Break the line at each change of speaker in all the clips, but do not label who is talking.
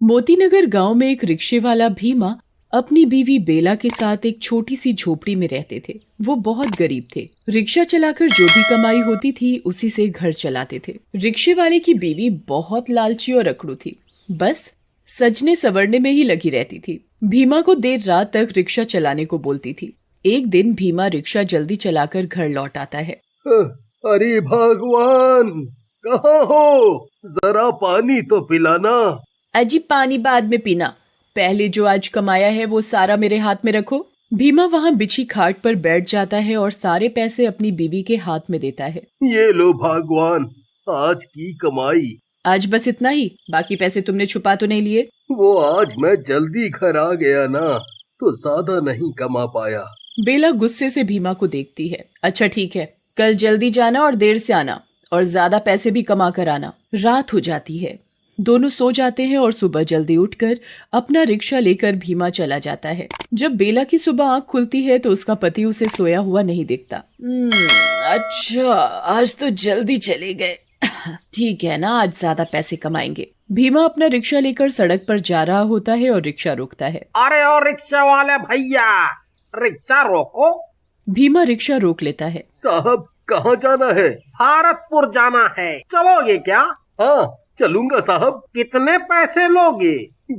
मोतीनगर गांव में एक रिक्शे वाला भीमा अपनी बीवी बेला के साथ एक छोटी सी झोपड़ी में रहते थे। वो बहुत गरीब थे। रिक्शा चलाकर जो भी कमाई होती थी उसी से घर चलाते थे। रिक्शे वाले की बीवी बहुत लालची और अकड़ू थी। बस सजने संवरने में ही लगी रहती थी। भीमा को देर रात तक रिक्शा चलाने को बोलती थी। एक दिन भीमा रिक्शा जल्दी चलाकर घर लौट आता है।
अरे भगवान, कहाँ हो? जरा पानी तो पिलाना।
अजी पानी बाद में पीना, पहले जो आज कमाया है वो सारा मेरे हाथ में रखो। भीमा वहाँ बिछी खाट पर बैठ जाता है और सारे पैसे अपनी बीवी के हाथ में देता है।
ये लो भगवान, आज की कमाई।
आज बस इतना ही? बाकी पैसे तुमने छुपा तो नहीं लिए?
वो आज मैं जल्दी घर आ गया ना, तो ज्यादा नहीं कमा पाया।
बेला गुस्से से भीमा को देखती है। अच्छा ठीक है, कल जल्दी जाना और देर से आना, और ज्यादा पैसे भी कमा कर आना। रात हो जाती है। दोनों सो जाते हैं और सुबह जल्दी उठकर अपना रिक्शा लेकर भीमा चला जाता है। जब बेला की सुबह आंख खुलती है तो उसका पति उसे सोया हुआ नहीं दिखता। अच्छा, आज तो जल्दी चले गए। ठीक है ना, आज ज्यादा पैसे कमाएंगे। भीमा अपना रिक्शा लेकर सड़क पर जा रहा होता है और रिक्शा रोकता है।
अरे ओ रिक्शा वाले भैया, रिक्शा रोको।
भीमा रिक्शा रोक लेता है।
साहब, कहाँ जाना है?
भारतपुर जाना है, चलोगे क्या?
हाँ, चलूंगा साहब।
कितने पैसे लोगे?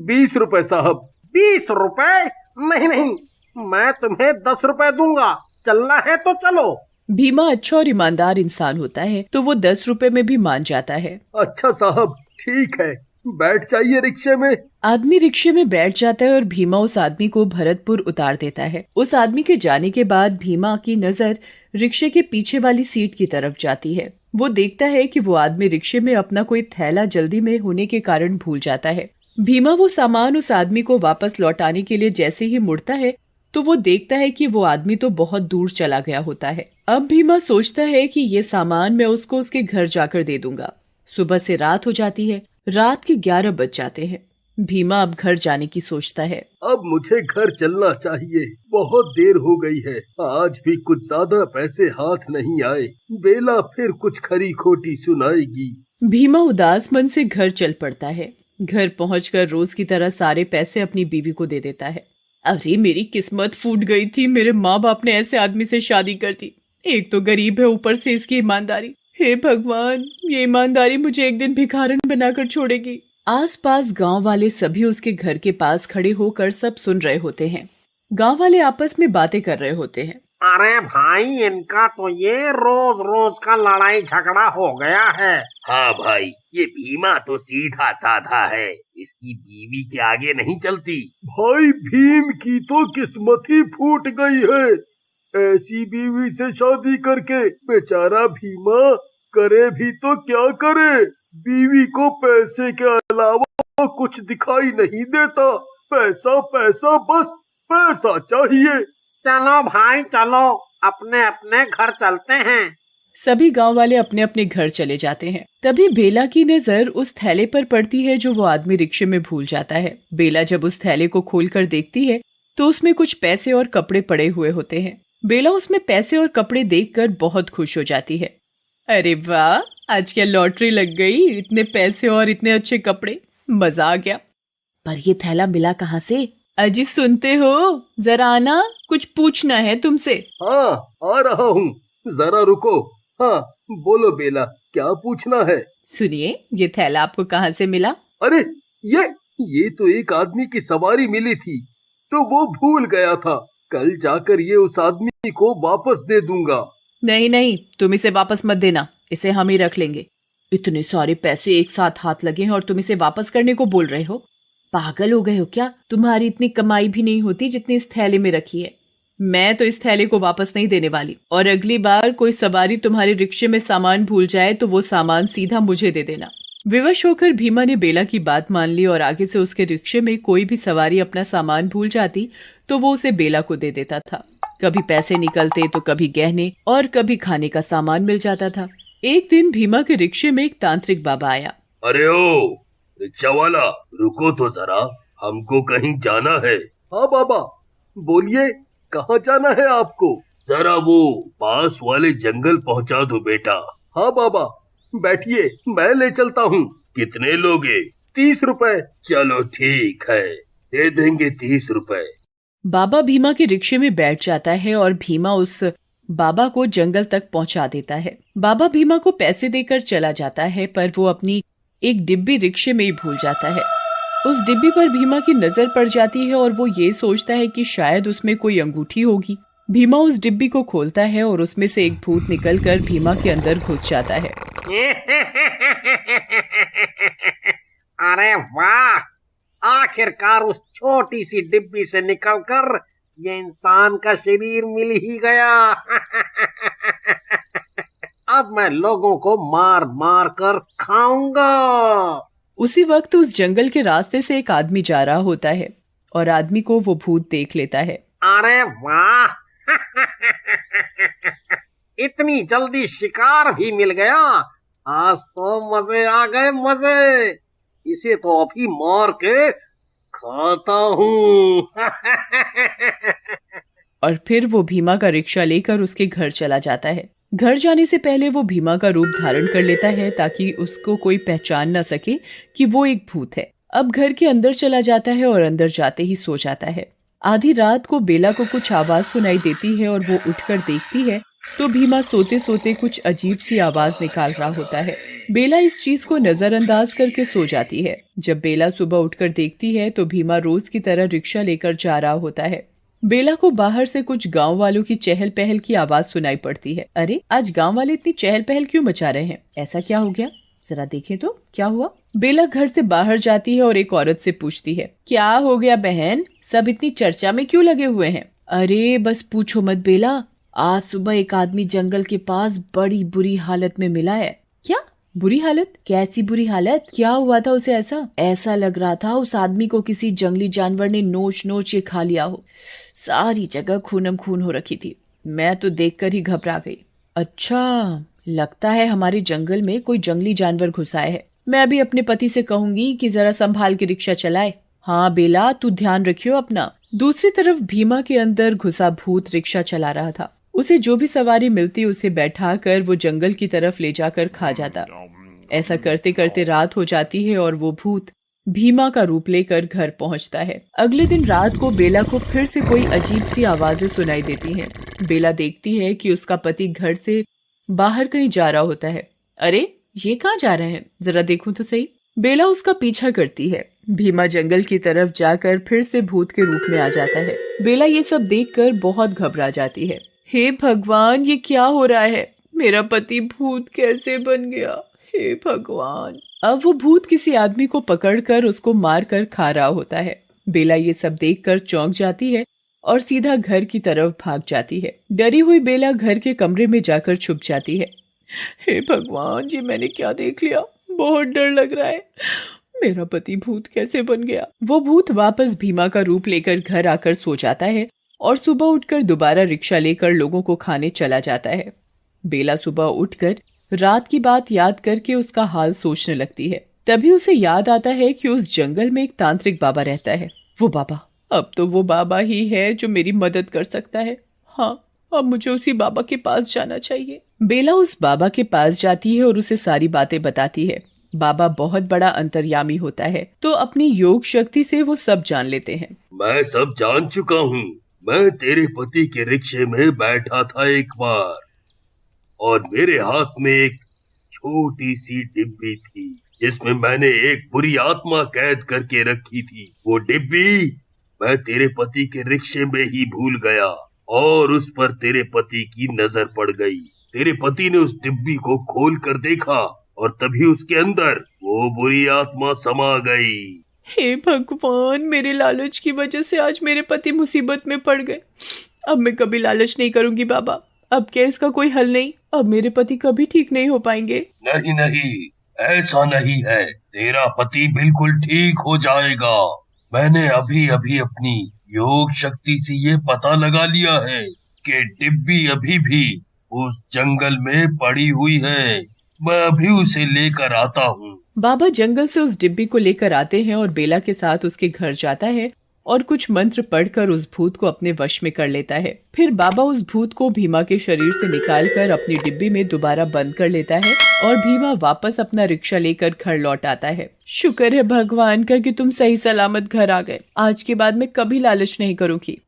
20 रुपए साहब।
20 रुपए? नहीं नहीं, मैं तुम्हें 10 रुपए दूंगा। चलना है तो चलो।
भीमा अच्छा और ईमानदार इंसान होता है तो वो 10 रुपए में भी मान जाता है।
अच्छा साहब, ठीक है, बैठ जाइए रिक्शे में।
आदमी रिक्शे में बैठ जाता है और भीमा उस आदमी को भरतपुर उतार देता है। उस आदमी के जाने के बाद भीमा की नजर रिक्शे के पीछे वाली सीट की तरफ जाती है। वो देखता है कि वो आदमी रिक्शे में अपना कोई थैला जल्दी में होने के कारण भूल जाता है। भीमा वो सामान उस आदमी को वापस लौटाने के लिए जैसे ही मुड़ता है तो वो देखता है कि वो आदमी तो बहुत दूर चला गया होता है। अब भीमा सोचता है कि ये सामान मैं उसको उसके घर जाकर दे दूंगा। सुबह से रात हो जाती है। रात के 11 बज जाते हैं। भीमा अब घर जाने की सोचता है।
अब मुझे घर चलना चाहिए, बहुत देर हो गई है। आज भी कुछ ज्यादा पैसे हाथ नहीं आए। बेला फिर कुछ खरी खोटी सुनाएगी।
भीमा उदास मन से घर चल पड़ता है। घर पहुंचकर रोज की तरह सारे पैसे अपनी बीवी को दे देता है। अरे मेरी किस्मत फूट गई थी, मेरे माँ बाप ने ऐसे आदमी से शादी कर दी। एक तो गरीब है, ऊपर से इसकी ईमानदारी। हे भगवान, ये ईमानदारी मुझे एक दिन भिखारन बनाकर छोड़ेगी। आसपास गांव वाले सभी उसके घर के पास खड़े होकर सब सुन रहे होते हैं। गांव वाले आपस में बातें कर रहे होते हैं।
अरे भाई, इनका तो ये रोज रोज का लड़ाई झगड़ा हो गया है।
हाँ भाई, ये भीमा तो सीधा साधा है, इसकी बीवी के आगे नहीं चलती। भाई, भीम की तो किस्मत ही फूट गई है। ऐसी बीवी से शादी करके बेचारा भीमा करे भी तो क्या करे। बीवी को पैसे के अलावा कुछ दिखाई नहीं देता। पैसा पैसा, बस पैसा चाहिए।
चलो भाई चलो, अपने अपने घर चलते हैं।
सभी गांव वाले अपने अपने घर चले जाते हैं। तभी बेला की नजर उस थैले पर पड़ती है जो वो आदमी रिक्शे में भूल जाता है। बेला जब उस थैले को खोलकर देखती है तो उसमें कुछ पैसे और कपड़े पड़े हुए होते हैं। बेला उसमें पैसे और कपड़े देखकर बहुत खुश हो जाती है। अरे वाह, आज क्या लॉटरी लग गई, इतने पैसे और इतने अच्छे कपड़े, मजा आ गया। पर ये थैला मिला कहाँ से? अजी सुनते हो, जरा आना, कुछ पूछना है तुमसे।
हाँ, आ रहा हूँ, जरा रुको। हाँ, बोलो बेला, क्या पूछना है?
सुनिए, ये थैला आपको कहाँ से मिला?
अरे ये तो एक आदमी की सवारी मिली थी, तो वो भूल गया था। कल जाकर ये उस आदमी को वापस दे दूंगा।
नहीं नहीं, तुम इसे वापस मत देना, इसे हम ही रख लेंगे। इतने सारे पैसे एक साथ हाथ लगे हैं और तुम इसे वापस करने को बोल रहे हो? पागल हो गए हो क्या? तुम्हारी इतनी कमाई भी नहीं होती जितनी इस थैले में रखी है। मैं तो इस थैले को वापस नहीं देने वाली, और अगली बार कोई सवारी तुम्हारे रिक्शे में सामान भूल जाए तो वो सामान सीधा मुझे दे देना। विवश होकर भीमा ने बेला की बात मान ली और आगे से उसके रिक्शे में कोई भी सवारी अपना सामान भूल जाती तो वो उसे बेला को दे देता था। कभी पैसे निकलते तो कभी गहने और कभी खाने का सामान मिल जाता था। एक दिन भीमा के रिक्शे में एक तांत्रिक बाबा आया।
अरे ओ रिक्शा वाला, रुको तो जरा, हमको कहीं जाना है। हाँ बाबा, बोलिए, कहाँ जाना है आपको? जरा वो पास वाले जंगल पहुँचा दो बेटा। हाँ बाबा, बैठिए, मैं ले चलता हूँ। कितने लोगे?
30 रुपए।
चलो ठीक है, दे देंगे 30 रुपए।
बाबा भीमा के रिक्शे में बैठ जाता है और भीमा उस बाबा को जंगल तक पहुंचा देता है। बाबा भीमा को पैसे देकर चला जाता है, पर वो अपनी एक डिब्बी रिक्शे में ही भूल जाता है। उस डिब्बी पर भीमा की नजर पड़ जाती है और वो ये सोचता है कि शायद उसमें कोई अंगूठी होगी। भीमा उस डिब्बी को खोलता है और उसमें से एक भूत निकलकर भीमा के अंदर घुस जाता है।
अरे वाह, आखिरकार उस छोटी सी डिब्बी से निकलकर ये इंसान का शरीर मिल ही गया। अब मैं लोगों को मार मार कर खाऊंगा।
उसी वक्त उस जंगल के रास्ते से एक आदमी जा रहा होता है और आदमी को वो भूत देख लेता है।
अरे वाह, इतनी जल्दी शिकार भी मिल गया। आज तो मजे आ गए, मजे। इसे तो अभी मार के खाता हूँ।
और फिर वो भीमा का रिक्शा लेकर उसके घर चला जाता है। घर जाने से पहले वो भीमा का रूप धारण कर लेता है ताकि उसको कोई पहचान न सके कि वो एक भूत है। अब घर के अंदर चला जाता है और अंदर जाते ही सो जाता है। आधी रात को बेला को कुछ आवाज सुनाई देती है और वो उठकर देखती है तो भीमा सोते सोते कुछ अजीब सी आवाज निकाल रहा होता है। बेला इस चीज को नजरअंदाज करके सो जाती है। जब बेला सुबह उठकर देखती है तो भीमा रोज की तरह रिक्शा लेकर जा रहा होता है। बेला को बाहर से कुछ गांव वालों की चहल पहल की आवाज सुनाई पड़ती है। अरे, आज गांव वाले इतनी चहल पहल क्यों मचा रहे हैं? ऐसा क्या हो गया? जरा देखें तो क्या हुआ। बेला घर से बाहर जाती है और एक औरत से पूछती है, क्या हो गया बहन, सब इतनी चर्चा में क्यों लगे हुए हैं? अरे बस पूछो मत बेला, आज सुबह एक आदमी जंगल के पास बड़ी बुरी हालत में मिला है। क्या बुरी हालत? कैसी बुरी हालत? क्या हुआ था उसे? ऐसा लग रहा था उस आदमी को किसी जंगली जानवर ने नोच नोच के खा लिया हो। सारी जगह खूनम खून हो रखी थी। मैं तो देखकर ही घबरा गई। अच्छा, लगता है हमारे जंगल में कोई जंगली जानवर घुसा है। मैं अभी अपने पति से कहूंगी कि जरा संभाल के रिक्शा चलाए। हाँ बेला, तू ध्यान रखियो अपना। दूसरी तरफ भीमा के अंदर घुसा भूत रिक्शा चला रहा था। उसे जो भी सवारी मिलती उसे बैठा कर वो जंगल की तरफ ले जाकर खा जाता। ऐसा करते करते रात हो जाती है और वो भूत भीमा का रूप लेकर घर पहुंचता है। अगले दिन रात को बेला को फिर से कोई अजीब सी आवाजें सुनाई देती हैं। बेला देखती है कि उसका पति घर से बाहर कहीं जा रहा होता है। अरे, ये कहाँ जा रहे हैं? जरा देखूं तो सही। बेला उसका पीछा करती है। भीमा जंगल की तरफ जाकर फिर से भूत के रूप में आ जाता है। बेला ये सब देखकर बहुत घबरा जाती है। हे भगवान, ये क्या हो रहा है? मेरा पति भूत कैसे बन गया? हे भगवान। अब वो भूत किसी आदमी को पकड़कर उसको मार कर खा रहा होता है। बेला ये सब देखकर चौंक जाती है और सीधा घर की तरफ भाग जाती है। डरी हुई बेला घर के कमरे में जाकर छुप जाती है। हे भगवान जी, मैंने क्या देख लिया? बहुत डर लग रहा है। मेरा पति भूत कैसे बन गया? वो भूत वापस भीमा का रूप लेकर घर आकर सो जाता है और सुबह उठकर दोबारा रिक्शा लेकर लोगों को खाने चला जाता है। बेला सुबह उठकर रात की बात याद करके उसका हाल सोचने लगती है। तभी उसे याद आता है कि उस जंगल में एक तांत्रिक बाबा रहता है। वो बाबा, अब तो वो बाबा ही है जो मेरी मदद कर सकता है। हाँ, अब मुझे उसी बाबा के पास जाना चाहिए। बेला उस बाबा के पास जाती है और उसे सारी बातें बताती है। बाबा बहुत बड़ा अंतर्यामी होता है, तो अपनी योग शक्ति से वो सब जान लेते हैं।
मैं सब जान चुका हूँ। मैं तेरे पति के रिक्शे में बैठा था एक बार और मेरे हाथ में एक छोटी सी डिब्बी थी जिसमें मैंने एक बुरी आत्मा कैद करके रखी थी। वो डिब्बी मैं तेरे पति के रिक्शे में ही भूल गया और उस पर तेरे पति की नजर पड़ गई। तेरे पति ने उस डिब्बी को खोल कर देखा और तभी उसके अंदर वो बुरी आत्मा समा गई।
हे भगवान, मेरे लालच की वजह से आज मेरे पति मुसीबत में पड़ गए। अब मैं कभी लालच नहीं करूंगी बाबा। अब क्या इसका कोई हल नहीं? अब मेरे पति कभी ठीक नहीं हो पाएंगे।
नहीं नहीं, ऐसा नहीं है। तेरा पति बिल्कुल ठीक हो जाएगा। मैंने अभी अभी अपनी योग शक्ति से ये पता लगा लिया है कि डिब्बी अभी भी उस जंगल में पड़ी हुई है। मैं अभी उसे लेकर आता हूँ।
बाबा जंगल से उस डिब्बी को लेकर आते हैं और बेला के साथ उसके घर जाता है और कुछ मंत्र पढ़कर उस भूत को अपने वश में कर लेता है। फिर बाबा उस भूत को भीमा के शरीर से निकालकर अपनी डिब्बी में दोबारा बंद कर लेता है और भीमा वापस अपना रिक्शा लेकर घर लौट आता है। शुक्र है भगवान का कि तुम सही सलामत घर आ गए। आज के बाद मैं कभी लालच नहीं करूंगी।